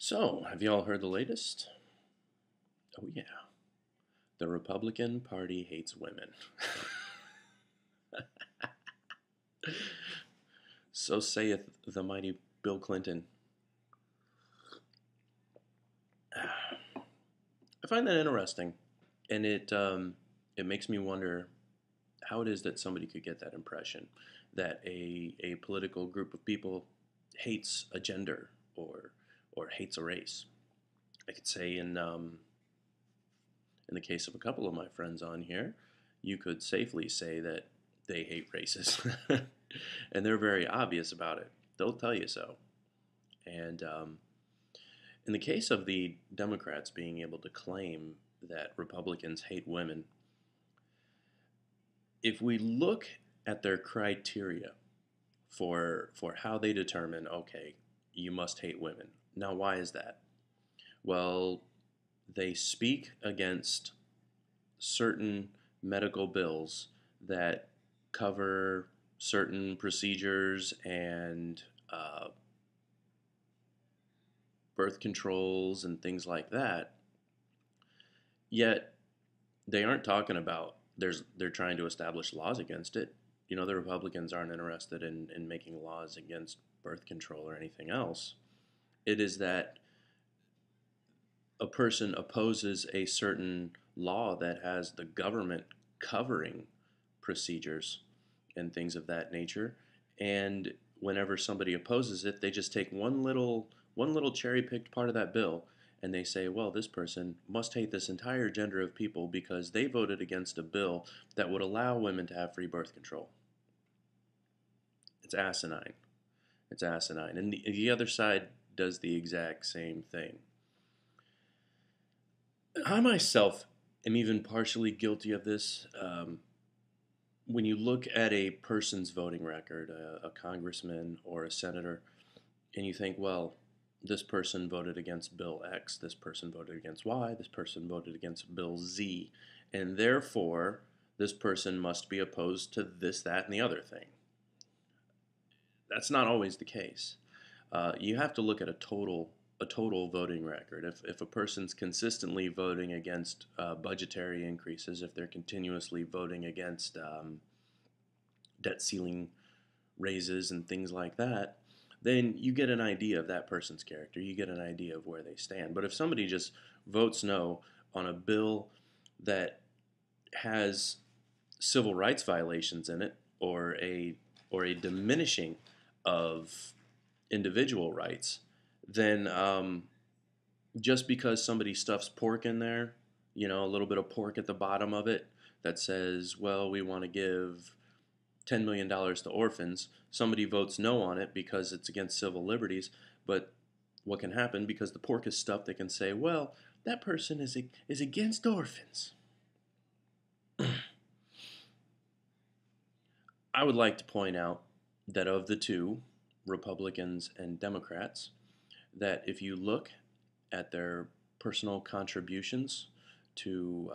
So, have you all heard the latest? Oh, yeah. The Republican Party hates women. So saith the mighty Bill Clinton. I find that interesting, and it makes me wonder how it is that somebody could get that impression that a political group of people hates a gender or hates a race. I could say in the case of a couple of my friends on here, you could safely say that they hate races. And they're very obvious about it. They'll tell you so. And in the case of the Democrats being able to claim that Republicans hate women, if we look at their criteria for how they determine, okay, you must hate women. Now, why is that? Well, they speak against certain medical bills that cover certain procedures and birth controls and things like that. Yet they aren't talking about they're trying to establish laws against it. You know, the Republicans aren't interested in making laws against birth control or anything else. It is that a person opposes a certain law that has the government covering procedures and things of that nature. And whenever somebody opposes it, they just take one little cherry picked part of that bill and they say, well, this person must hate this entire gender of people because they voted against a bill that would allow women to have free birth control. It's asinine. It's asinine. And the other side does the exact same thing. I myself am even partially guilty of this. When you look at a person's voting record, a congressman or a senator, and you think, well, this person voted against Bill X, this person voted against Y, this person voted against Bill Z, and therefore this person must be opposed to this, that, and the other thing. That's not always the case. You have to look at a total voting record. If a person's consistently voting against budgetary increases, if they're continuously voting against debt ceiling raises and things like that, then you get an idea of that person's character. You get an idea of where they stand. But if somebody just votes no on a bill that has civil rights violations in it, or a diminishing of individual rights, then just because somebody stuffs pork in there, a little bit of pork at the bottom of it that says, well, we want to give $10 million to orphans, somebody votes no on it because it's against civil liberties. But what can happen, because the pork is stuffed, they can say, well, that person is against orphans. I would like to point out that of the two, Republicans and Democrats, that if you look at their personal contributions to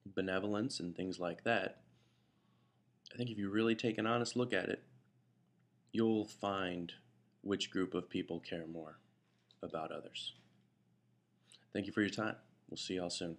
benevolence and things like that, I think if you really take an honest look at it, you'll find which group of people care more about others. Thank you for your time. We'll see y'all soon.